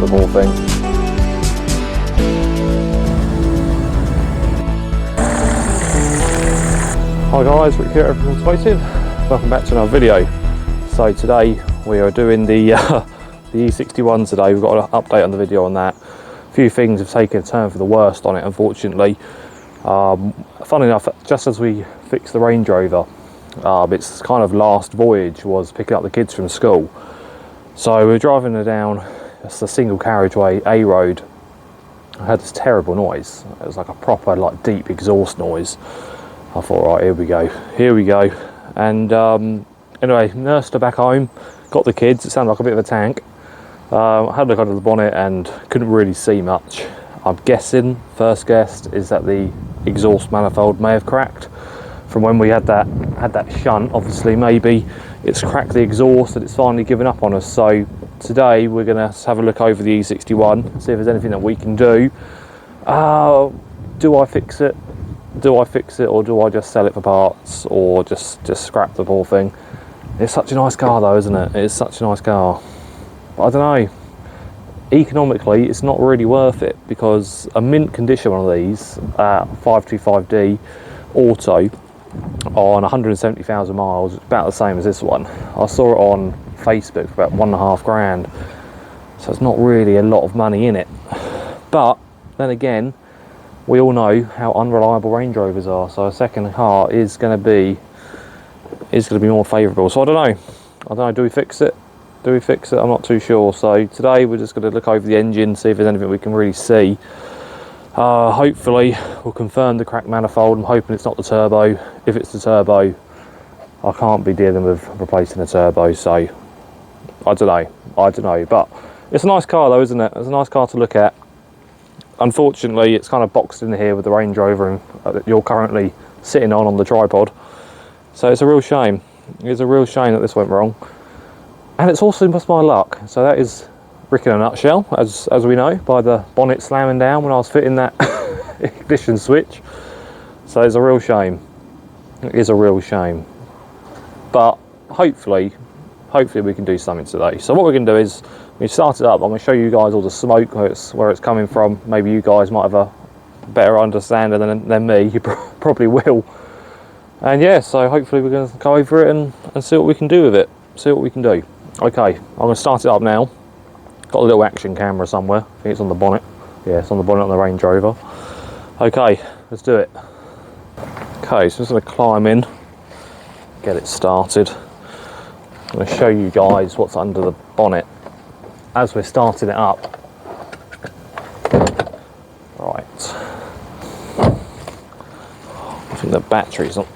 the poor thing. Hi guys, Rick here, everyone's waiting. Welcome back to another video. So today we are doing the E61 today. We've got an update on the video on that. A few things have taken a turn for the worst on it, unfortunately. Funny enough, just as we fixed the Range Rover, its kind of last voyage was picking up the kids from school. So we were driving her down just a single carriageway A road. I heard this terrible noise. It was like a proper, like, deep exhaust noise. I thought, right, here we go. And anyway, nursed her back home, got the kids. It sounded like a bit of a tank. I had a look under the bonnet and couldn't really see much. I'm guessing, first guess, is that the exhaust manifold may have cracked from when we had that shunt. Obviously, maybe it's cracked the exhaust and it's finally given up on us. So today we're gonna have a look over the E61, see if there's anything that we can do. Do I fix it? Or do I just sell it for parts, or just scrap the poor thing? It's such a nice car though, isn't it? It's such a nice car. But I don't know, economically it's not really worth it, because a mint condition one of these 525D auto on 170,000 miles is about the same as this one. I saw it on Facebook for about $1.5 grand, so it's not really a lot of money in it. But then again, we all know how unreliable Range Rovers are, so a second car is going to be more favourable. So I don't know. Do we fix it? I'm not too sure. So today we're just going to look over the engine, see if there's anything we can really see. Hopefully we'll confirm the cracked manifold. I'm hoping it's not the turbo. If it's the turbo, I can't be dealing with replacing the turbo. So I don't know. But it's a nice car though, isn't it? It's a nice car to look at. Unfortunately, it's kind of boxed in here with the Range Rover that you're currently sitting on the tripod. So it's a real shame. It's a real shame that this went wrong. And it's also just my luck. So that is Rick in a nutshell, as we know, by the bonnet slamming down when I was fitting that ignition switch. So it's a real shame. It is a real shame. But hopefully we can do something today. So what we're going to do is, we start it up. I'm going to show you guys all the smoke, where it's coming from. Maybe you guys might have a better understanding than me. You probably will. And yeah, so hopefully we're going to go over it and see what we can do with it. See what we can do. Okay, I'm going to start it up now. Got a little action camera somewhere. I think it's on the bonnet. Yeah, it's on the bonnet on the Range Rover. Okay, let's do it. Okay, so I'm just going to climb in, get it started. I'm going to show you guys what's under the bonnet as we're starting it up. Right. I think the battery's not,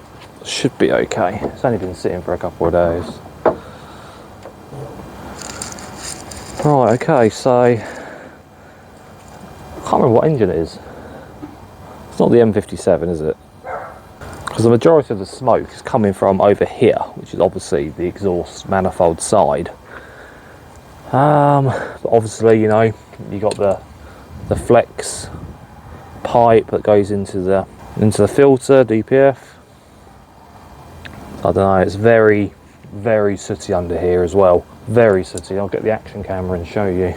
should be okay. It's only been sitting for a couple of days. Right, okay, so I can't remember what engine it is. It's not the M57, is it? Because the majority of the smoke is coming from over here, which is obviously the exhaust manifold side. But obviously, you know, you got the flex pipe that goes into the filter, DPF. I don't know, it's very, very sooty under here as well. Very sooty. I'll get the action camera and show you.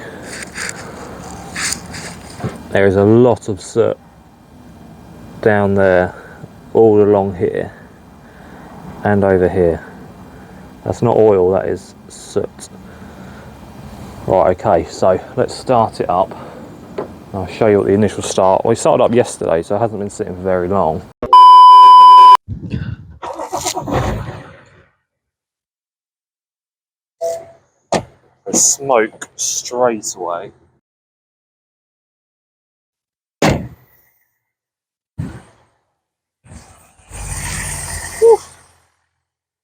There is a lot of soot down there, all along here and over here. That's not oil, that is soot. Right, okay, so let's start it up. I'll show you what the initial start. We started up yesterday, so it hasn't been sitting for very long. The smoke straight away. Whew.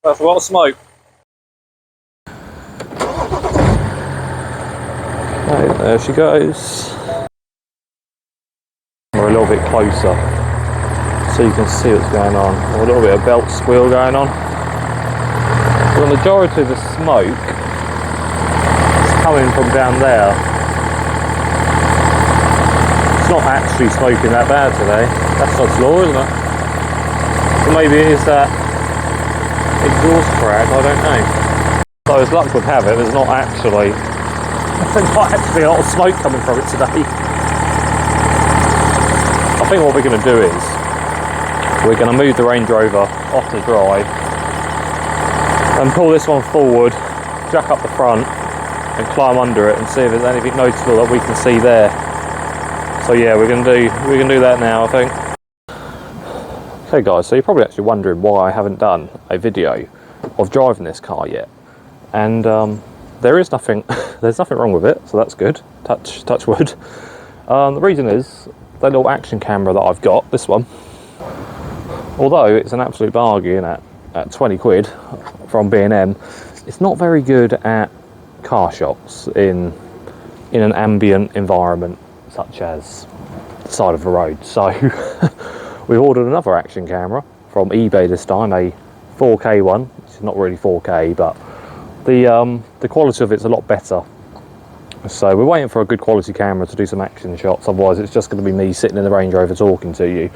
That's a lot of smoke. Okay, there she goes. We're a little bit closer so you can see what's going on. A little bit of belt squeal going on. The majority of the smoke is coming from down there. It's not actually smoking that bad today. That's Sod's law, isn't it? So maybe it is that exhaust crack, I don't know. So as luck would have it, there's not actually There's not actually a lot of smoke coming from it today. I think what we're going to do is we're going to move the Range Rover off the drive and pull this one forward, jack up the front and climb under it and see if there's anything noticeable that we can see there. So yeah, we're going to do that now, I think. Okay guys, so you're probably actually wondering why I haven't done a video of driving this car yet, and there is nothing there's nothing wrong with it, so that's good. Touch wood. The reason is that little action camera that I've got, this one, although it's an absolute bargain at 20 quid from B&M, it's not very good at car shots in an ambient environment such as the side of the road. So we ordered another action camera from eBay this time, a 4K one, which is not really 4K, but the quality of it's a lot better. So we're waiting for a good quality camera to do some action shots, otherwise it's just going to be me sitting in the Range Rover talking to you,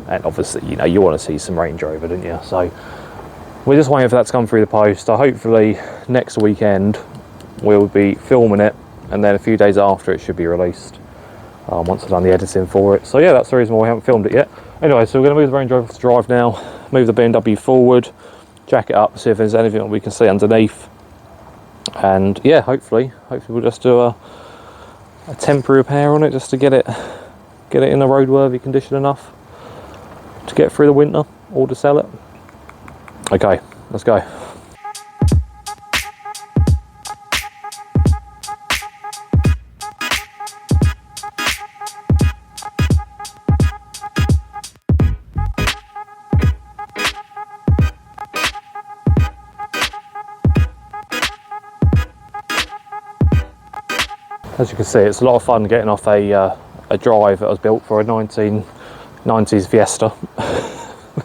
and obviously, you know, you want to see some Range Rover, don't you? So we're just waiting for that to come through the post. So hopefully next weekend we'll be filming it, and then a few days after it should be released, once I've done the editing for it. So yeah, that's the reason why we haven't filmed it yet. Anyway, so we're going to move the Range Rover to drive now, move the BMW forward, jack it up, see if there's anything that we can see underneath, and yeah, hopefully we'll just do a temporary repair on it just to get it in a roadworthy condition enough to get through the winter or to sell it. Okay, let's go. As you can see, it's a lot of fun getting off a drive that was built for a 1990s Fiesta.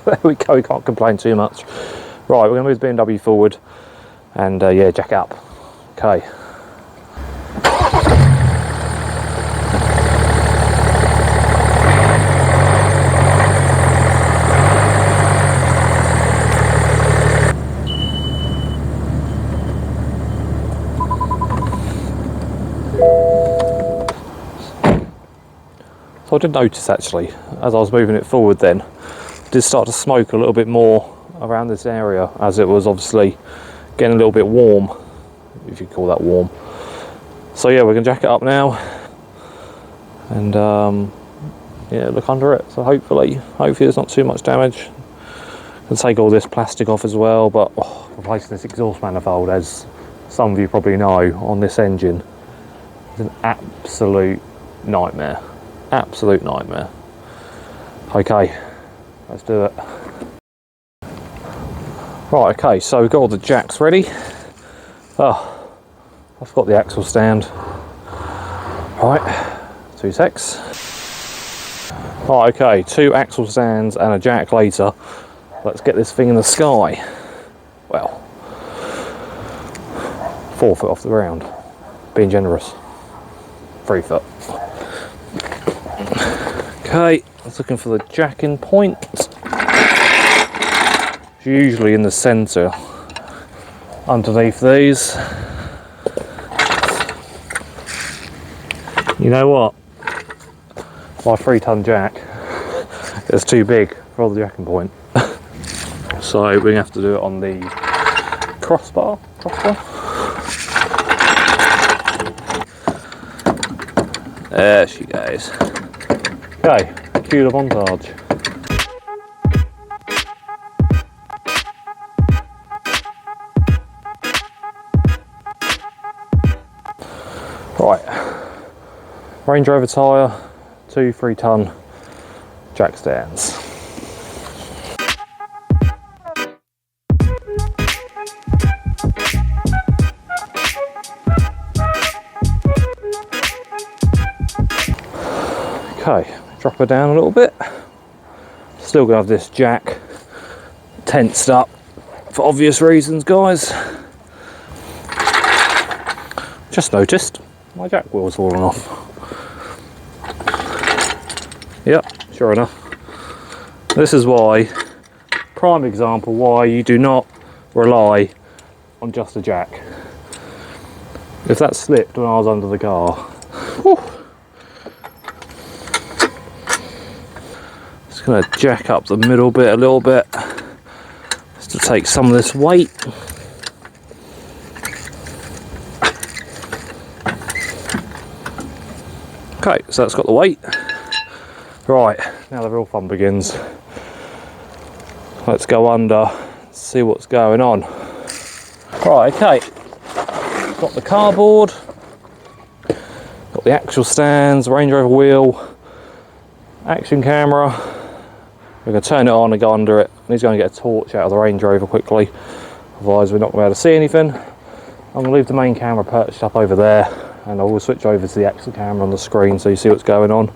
There we go, we can't complain too much. Right, we're going to move the BMW forward and yeah, jack it up. Okay. So I did notice actually, as I was moving it forward then, it did start to smoke a little bit more around this area, as it was obviously getting a little bit warm, if you call that warm. So yeah, we're going to jack it up now and yeah, look under it. So hopefully there's not too much damage. Can take all this plastic off as well, but replacing this exhaust manifold, as some of you probably know, on this engine is an absolute nightmare. Absolute nightmare. Okay, let's do it. Right, okay, so we've got all the jacks ready. Oh, I've got the axle stand. Right, 2 secs. Right, okay, 2 axle stands and a jack later. Let's get this thing in the sky. Well, 4 foot off the ground. Being generous. 3 foot. Okay, I was looking for the jacking point. It's usually in the centre, underneath these. You know what? My 3-ton jack is too big for the jacking point. So we're going to have to do it on the crossbar. There she goes. Okay, cue the montage. Right, Range Rover tyre, 2 3-ton jack stands. Okay, drop her down a little bit. Still gonna have this jack tensed up for obvious reasons, guys. Just noticed my jack wheel's fallen off. Yep, sure enough. This is why, prime example, why you do not rely on just a jack. If that slipped when I was under the car. Whew. Just going to jack up the middle bit a little bit just to take some of this weight. Okay, so that's got the weight. Right, now the real fun begins. Let's go under, see what's going on. Right, okay. Got the cardboard, got the actual stands, Range Rover wheel, action camera. We're going to turn it on and go under it. I need to go and get a torch out of the Range Rover quickly, otherwise we're not going to be able to see anything. I'm going to leave the main camera perched up over there, and I will switch over to the actual camera on the screen so you see what's going on.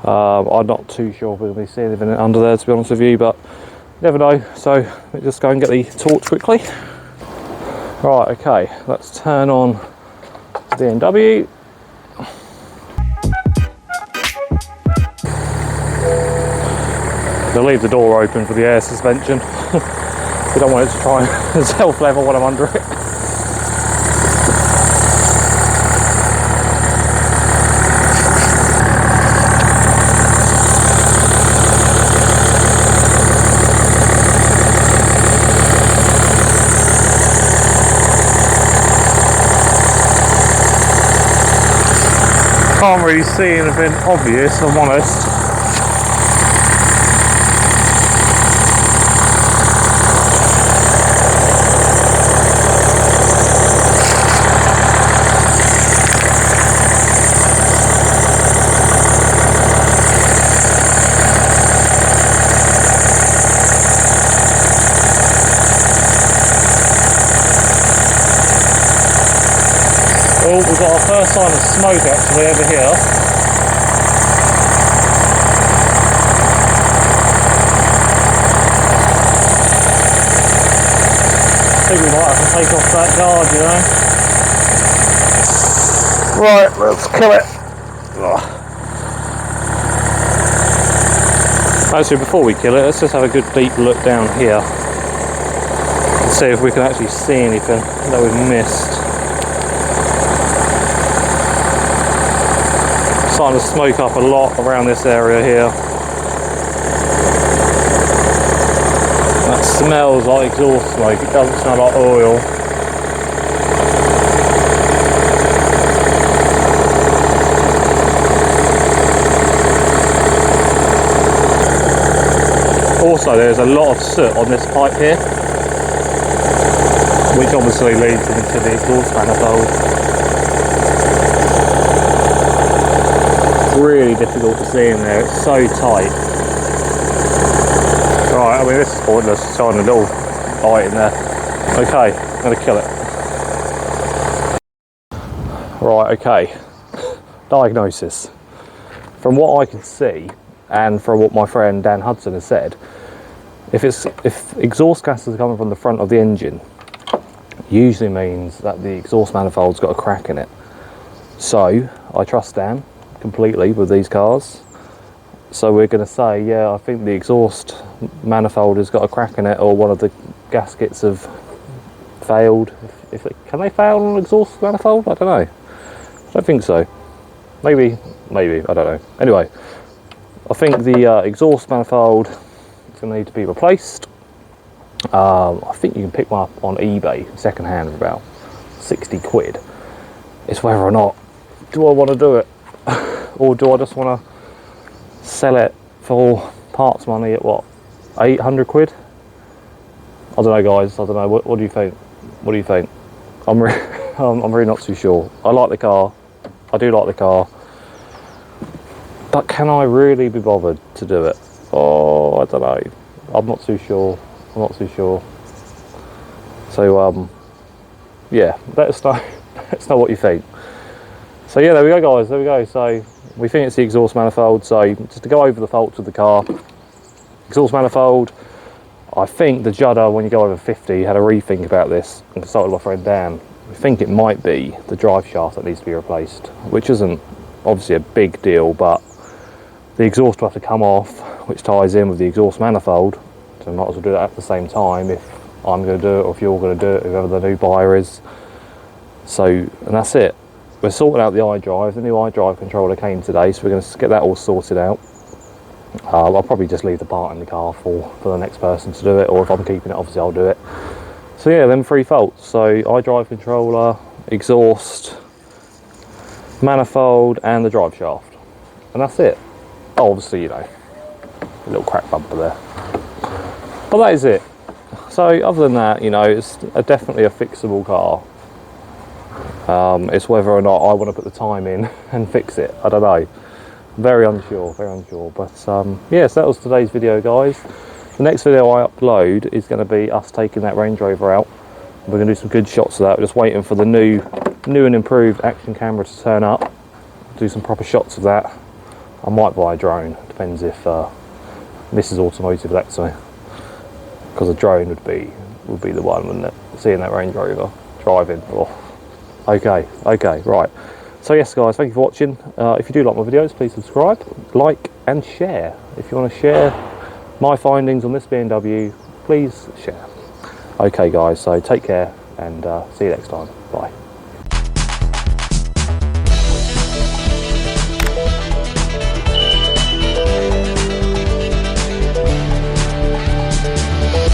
I'm not too sure if we're going to be seeing anything under there, to be honest with you, but you never know. So let's just go and get the torch quickly. Right, okay, let's turn on the BMW. They'll leave the door open for the air suspension. We don't want it to try and self-level when I'm under it. Can't really see anything obvious, if I'm honest. Oh, we've got our first sign of smoke actually over here. I think we might have to take off that guard, you know. Right, let's kill it. Actually, before we kill it, let's just have a good deep look down here and see if we can actually see anything that we've missed. Starting to smoke up a lot around this area here. That smells like exhaust smoke, it doesn't smell like oil. Also, there's a lot of soot on this pipe here, which obviously leads into the exhaust manifold. Really difficult to see in there, it's so tight. Right, I mean this is pointless, shining a little light in there. Okay, I'm going to kill it. Right, okay. Diagnosis. From what I can see, and from what my friend Dan Hudson has said, if exhaust gases are coming from the front of the engine, usually means that the exhaust manifold's got a crack in it. So, I trust Dan completely with these cars, so we're going to say, yeah, I think the exhaust manifold has got a crack in it, or one of the gaskets have failed. Can they fail on an exhaust manifold? I don't know. I don't think so. Maybe, I don't know. Anyway, I think the exhaust manifold is going to need to be replaced. I think you can pick one up on eBay second hand for about 60 quid. It's whether or not do I want to do it, or do I just want to sell it for parts money at what, 800 quid? I don't know, guys. I don't know. What do you think? What do you think? I'm really not too sure. I like the car. I do like the car. But can I really be bothered to do it? Oh, I don't know. I'm not too sure. I'm not too sure. So, yeah, let us know. Let us know what you think. So yeah, there we go, guys. There we go. So we think it's the exhaust manifold. So just to go over the faults of the car, exhaust manifold. I think the judder, when you go over 50, had a rethink about this and consulted my friend Dan. We think it might be the drive shaft that needs to be replaced, which isn't obviously a big deal, but the exhaust will have to come off, which ties in with the exhaust manifold. So we might as well do that at the same time if I'm going to do it, or if you're going to do it, whoever the new buyer is. So, and that's it. We're sorting out the iDrive. The new iDrive controller came today, so we're going to get that all sorted out. I'll probably just leave the part in the car for the next person to do it, or if I'm keeping it, obviously I'll do it. So yeah, them 3 faults. So iDrive controller, exhaust, manifold, and the drive shaft, and that's it. Oh, obviously, you know, a little crack bumper there. But that is it. So other than that, you know, it's definitely a fixable car. It's whether or not I want to put the time in and fix it. I don't know. Very unsure, very unsure. But yeah, so that was today's video, guys. The next video I upload is going to be us taking that Range Rover out. We're going to do some good shots of that. We're just waiting for the new and improved action camera to turn up. Do some proper shots of that. I might buy a drone. Depends if Mrs. Automotive lets me. Because a drone would be the one, wouldn't it? Seeing that Range Rover driving. Oh. Okay, right. So yes, guys, thank you for watching. If you do like my videos, please subscribe, like, and share. If you want to share my findings on this BMW, please share. Okay, guys, so take care, and see you next time. Bye.